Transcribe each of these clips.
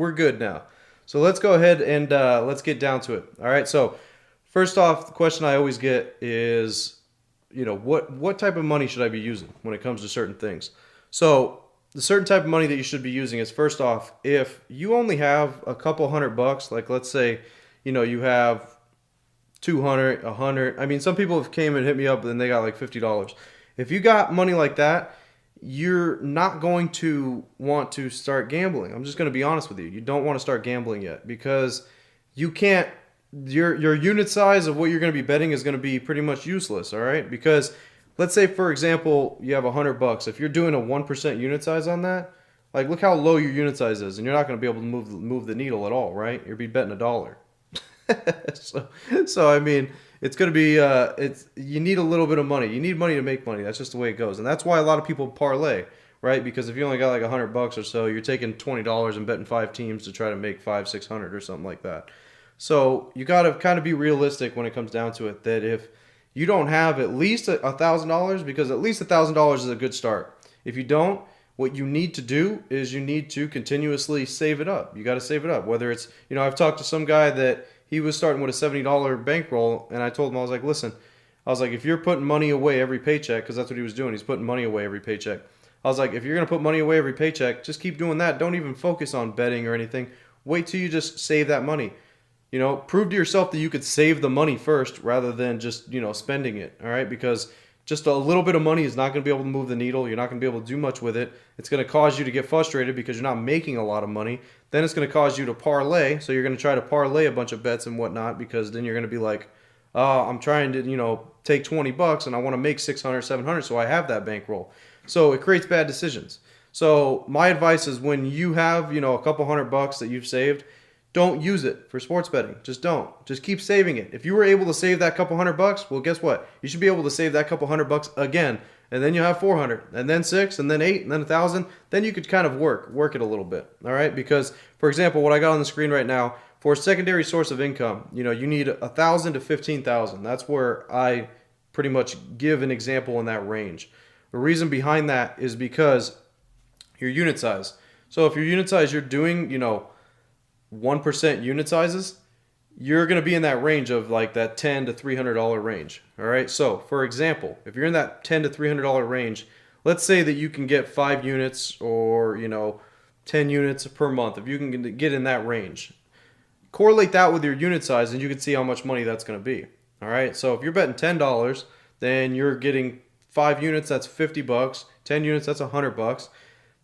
we're good now. So let's go ahead and let's get down to it. All right. So first off, the question I always get is, what type of money should I be using when it comes to certain things? So the certain type of money that you should be using is, first off, if you only have a couple $100, like let's say, you have 200, 100. I mean, some people have came and hit me up and they got like $50. If you got money like that, you're not going to want to start gambling. I'm just going to be honest with you. You don't want to start gambling yet because you can't your unit size of what you're going to be betting is going to be pretty much useless, all right? Because let's say for example, you have $100. If you're doing a 1% unit size on that, like look how low your unit size is and you're not going to be able to move the needle at all, right? You'll be betting a dollar. so I mean, it's going to be it's you need a little bit of money. You need money to make money. That's just the way it goes, and that's why a lot of people parlay, right? Because if you only got like $100 or so, you're taking $20 and betting 5 teams to try to make 500, 600 or something like that. So you got to kind of be realistic when it comes down to it. That if you don't have at least $1,000, because at least $1,000 is a good start. If you don't, what you need to do is you need to continuously save it up. You got to save it up. Whether it's, I've talked to some guy that he was starting with a $70 bankroll, and I told him, I was like, listen, I was like, if you're putting money away every paycheck, because that's what he was doing, he's putting money away every paycheck. I was like, if you're going to put money away every paycheck, just keep doing that. Don't even focus on betting or anything. Wait till you just save that money. Prove to yourself that you could save the money first rather than just, spending it, all right? Because just a little bit of money is not going to be able to move the needle. You're not going to be able to do much with it. It's going to cause you to get frustrated because you're not making a lot of money. Then it's going to cause you to parlay. So you're going to try to parlay a bunch of bets and whatnot because then you're going to be like, I'm trying to, take $20 and I want to make 600, 700. So I have that bankroll. So it creates bad decisions. So my advice is when you have, a couple $100 that you've saved, don't use it for sports betting. Just don't. Just keep saving it. If you were able to save that couple $100, well, guess what? You should be able to save that couple $100 again, and then you have 400, and then 6, and then 8, and then 1,000. Then you could kind of work it a little bit. All right? Because, for example, what I got on the screen right now, for a secondary source of income, you need 1,000 to 15,000. That's where I pretty much give an example in that range. The reason behind that is because your unit size. So if your unit size, you're doing, 1% unit sizes, you're going to be in that range of like that $10 to $300 range. All right. So for example, if you're in that $10 to $300 range, let's say that you can get 5 units or, 10 units per month. If you can get in that range, correlate that with your unit size and you can see how much money that's going to be. All right. So if you're betting $10, then you're getting 5 units. That's $50. 10 units. That's $100.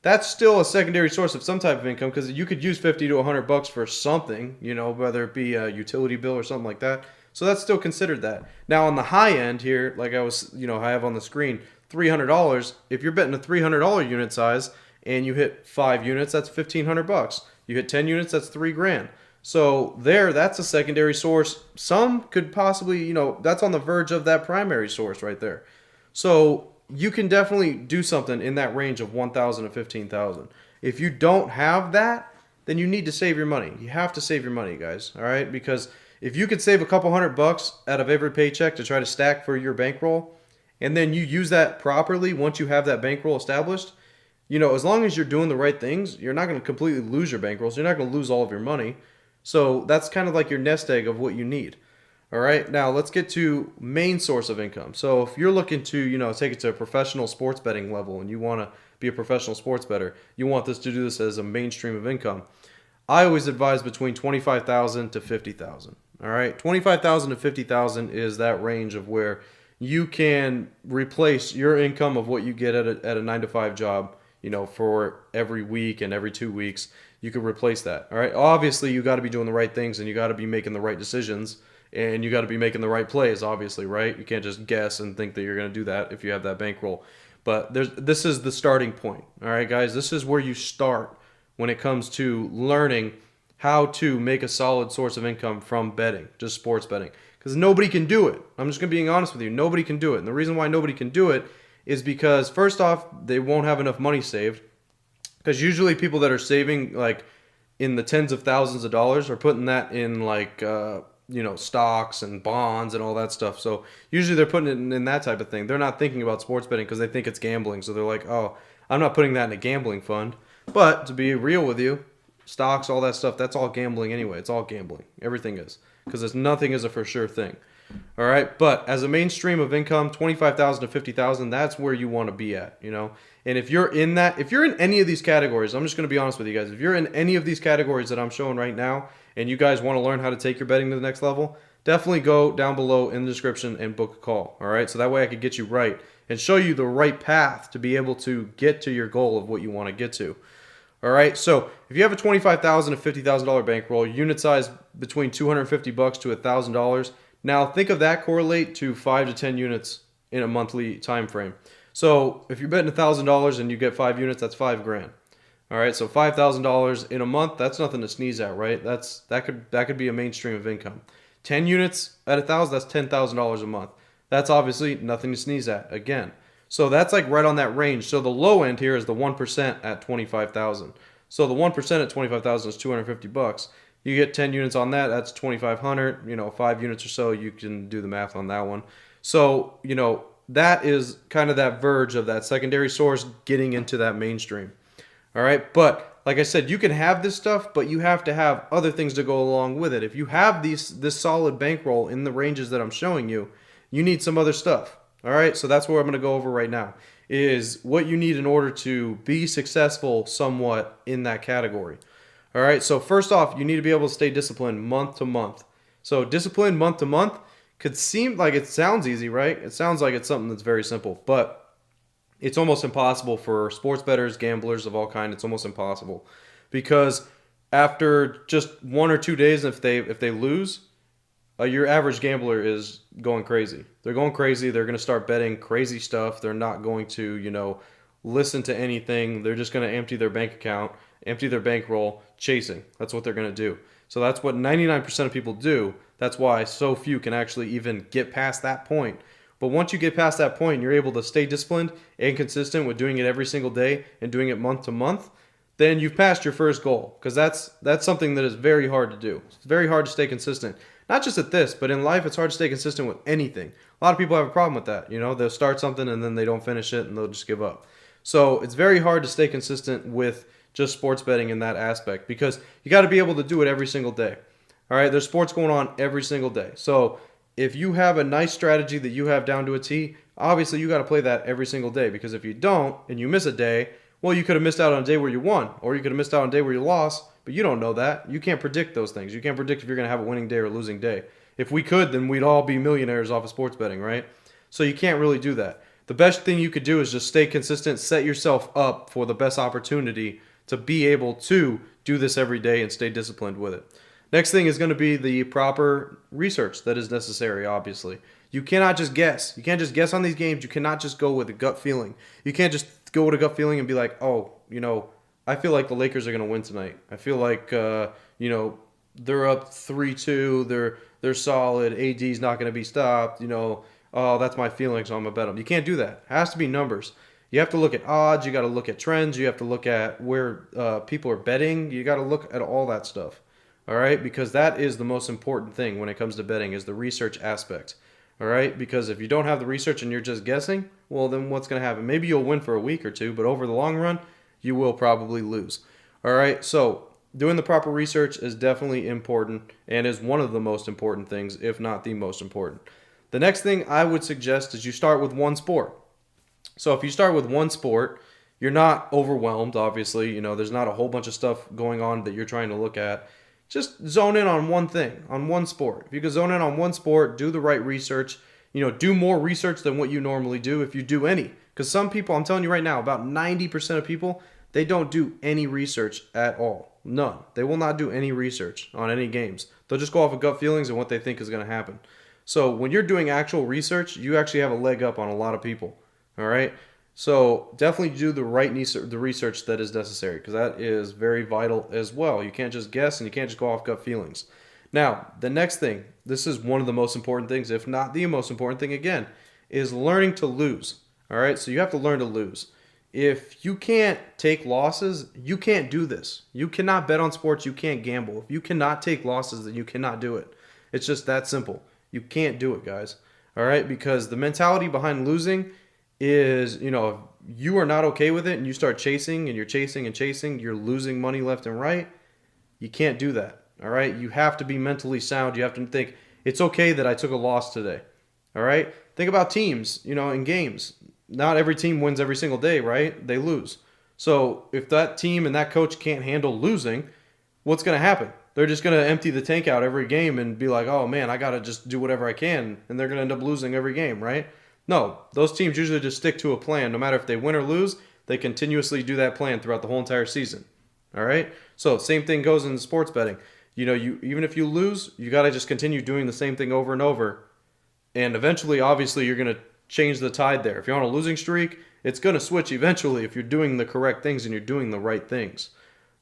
That's still a secondary source of some type of income because you could use 50 to $100 for something, whether it be a utility bill or something like that. So that's still considered that. Now on the high end here, like I was, I have on the screen, $300. If you're betting a $300 unit size and you hit 5 units, that's $1,500. You hit 10 units, that's $3,000. So that's a secondary source. Some could possibly, that's on the verge of that primary source right there. So you can definitely do something in that range of 1,000 to 15,000. If you don't have that, then you need to save your money. You have to save your money, guys. All right, because if you could save a couple $100 out of every paycheck to try to stack for your bankroll, and then you use that properly once you have that bankroll established, as long as you're doing the right things, you're not going to completely lose your bankrolls. You're not going to lose all of your money. So that's kind of like your nest egg of what you need. All right, now let's get to main source of income. So if you're looking to, take it to a professional sports betting level and you want to be a professional sports bettor, you want this to do this as a mainstream of income. I always advise between 25,000 to 50,000. All right, 25,000 to 50,000 is that range of where you can replace your income of what you get at a 9 to 5 job, for every week and every 2 weeks. You can replace that. All right, obviously you got to be doing the right things and you got to be making the right decisions. And you got to be making the right plays, obviously, right? You can't just guess and think that you're going to do that if you have that bankroll. But this is the starting point, all right, guys? This is where you start when it comes to learning how to make a solid source of income from betting, just sports betting. Because nobody can do it. I'm just going to be honest with you. Nobody can do it. And the reason why nobody can do it is because, first off, they won't have enough money saved. Because usually people that are saving, like, in the tens of thousands of dollars are putting that in, like, stocks and bonds and all that stuff. So usually they're putting it in that type of thing. They're not thinking about sports betting because they think it's gambling. So they're like, oh, I'm not putting that in a gambling fund. But to be real with you, stocks, all that stuff, that's all gambling anyway. It's all gambling. Everything is. Because nothing is a for sure thing. All right, but as a mainstream of income, 25,000 to 50,000, that's where you want to be at, you know. And if you're in that, if you're in any of these categories, I'm just going to be honest with you guys. If you're in any of these categories that I'm showing right now, and you guys want to learn how to take your betting to the next level, definitely go down below in the description and book a call. All right, so that way I could get you right and show you the right path to be able to get to your goal of what you want to get to. All right, so if you have a $25,000 to $50,000 bankroll, unit size between $250 to $1,000. Now think of that correlate to 5 to 10 units in a monthly time frame. So if you're betting $1,000 and you get 5 units, that's $5,000. All right, so $5,000 in a month, that's nothing to sneeze at, right? That could be a mainstream of income. 10 units at 1,000, that's $10,000 a month. That's obviously nothing to sneeze at again. So that's like right on that range. So the low end here is the 1% at 25,000. So the 1% at 25,000 is $250. You get 10 units on that, that's 2,500. You know, 5 units or so, you can do the math on that one. So, you know, that is kind of that verge of that secondary source getting into that mainstream. All right, but like I said, you can have this stuff, but you have to have other things to go along with it. If you have this solid bankroll in the ranges that I'm showing you, you need some other stuff. All right, so that's what I'm going to go over right now, is what you need in order to be successful somewhat in that category. All right, so first off, you need to be able to stay disciplined month to month. So discipline month to month could seem like it sounds easy, right? It sounds like it's something that's very simple, but it's almost impossible for sports bettors, gamblers of all kinds. It's almost impossible because after just 1 or 2 days, if they lose, your average gambler is going crazy. They're going crazy. They're going to start betting crazy stuff. They're not going to, you know, listen to anything. They're just going to empty their bank account, empty their bankroll, chasing. That's what they're going to do. So that's what 99% of people do. That's why so few can actually even get past that point. But once you get past that point, you're able to stay disciplined and consistent with doing it every single day and doing it month to month, then you've passed your first goal, because that's something that is very hard to do. It's very hard to stay consistent. Not just at this, but in life, it's hard to stay consistent with anything. A lot of people have a problem with that. You know, they'll start something and then they don't finish it and they'll just give up. So it's very hard to stay consistent with just sports betting in that aspect, because you got to be able to do it every single day. All right, there's sports going on every single day. So if you have a nice strategy that you have down to a T, obviously you got to play that every single day, because if you don't and you miss a day, well, you could have missed out on a day where you won, or you could have missed out on a day where you lost, but you don't know that. You can't predict those things. You can't predict if you're going to have a winning day or a losing day. If we could, then we'd all be millionaires off of sports betting, right? So you can't really do that. The best thing you could do is just stay consistent, set yourself up for the best opportunity to be able to do this every day and stay disciplined with it. Next thing is going to be the proper research that is necessary, obviously. You cannot just guess. You can't just guess on these games. You cannot just go with a gut feeling. You can't just go with a gut feeling and be like, oh, you know, I feel like the Lakers are going to win tonight. I feel like, you know, they're up 3-2. They're solid. AD's not going to be stopped. You know, oh, that's my feeling, so I'm going to bet them. You can't do that. It has to be numbers. You have to look at odds. You got to look at trends. You have to look at where people are betting. You got to look at all that stuff. All right, because that is the most important thing when it comes to betting, is the research aspect. All right, because if you don't have the research and you're just guessing, well, then what's going to happen? Maybe you'll win for a week or two, but over the long run, you will probably lose. All right, so doing the proper research is definitely important and is one of the most important things, if not the most important. The next thing I would suggest is you start with one sport. So if you start with one sport, you're not overwhelmed, obviously. You know, there's not a whole bunch of stuff going on that you're trying to look at. Just zone in on one thing, on one sport. If you can zone in on one sport, do the right research. You know, do more research than what you normally do, if you do any. Because some people, I'm telling you right now, about 90% of people, they don't do any research at all. None. They will not do any research on any games. They'll just go off of gut feelings and what they think is going to happen. So when you're doing actual research, you actually have a leg up on a lot of people. All right? So definitely do the research that is necessary, because that is very vital as well. You can't just guess and you can't just go off gut feelings. Now, the next thing, this is one of the most important things, if not the most important thing again, is learning to lose. All right, so you have to learn to lose. If you can't take losses, you can't do this. You cannot bet on sports. You can't gamble. If you cannot take losses, then you cannot do it. It's just that simple. You can't do it, guys. All right, because the mentality behind losing is, you know, if you are not okay with it and you start chasing and you're chasing and chasing, you're losing money left and right, You can't do that. All right? You have to be mentally sound. You have to think it's okay that I took a loss today. All right? Think about teams, in games. Not every team wins every single day, right? They lose. So if that team and that coach can't handle losing, what's going to happen? They're just going to empty the tank out every game and be like, oh man, I got to just do whatever I can. And they're going to end up losing every game, right? No, those teams usually just stick to a plan. No matter if they win or lose, they continuously do that plan throughout the whole entire season. All right? So same thing goes in sports betting. You even if you lose, you got to just continue doing the same thing over and over. And eventually, obviously, you're going to change the tide there. If you're on a losing streak, it's going to switch eventually if you're doing the correct things and you're doing the right things.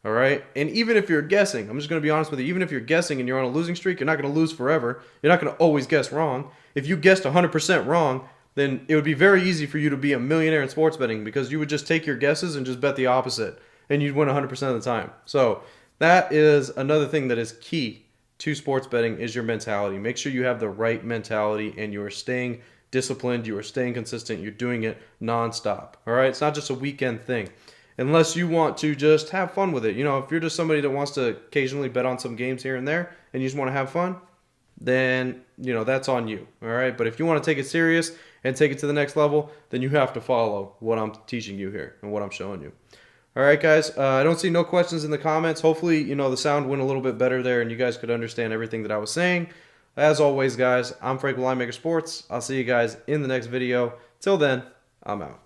All right? And even if you're guessing, I'm just going to be honest with you, even if you're guessing and you're on a losing streak, you're not going to lose forever. You're not going to always guess wrong. If you guessed 100% wrong, then it would be very easy for you to be a millionaire in sports betting because you would just take your guesses and just bet the opposite, and you'd win 100% of the time. So that is another thing that is key to sports betting is your mentality. Make sure you have the right mentality and you are staying disciplined, you are staying consistent, you're doing it nonstop. All right? It's not just a weekend thing. Unless you want to just have fun with it. If you're just somebody that wants to occasionally bet on some games here and there and you just want to have fun, then, that's on you. All right? But if you want to take it serious and take it to the next level, then you have to follow what I'm teaching you here and what I'm showing you. All right, guys. I don't see no questions in the comments. Hopefully, the sound went a little bit better there and you guys could understand everything that I was saying. As always, guys, I'm Frank with Linemaker Sports. I'll see you guys in the next video. Till then, I'm out.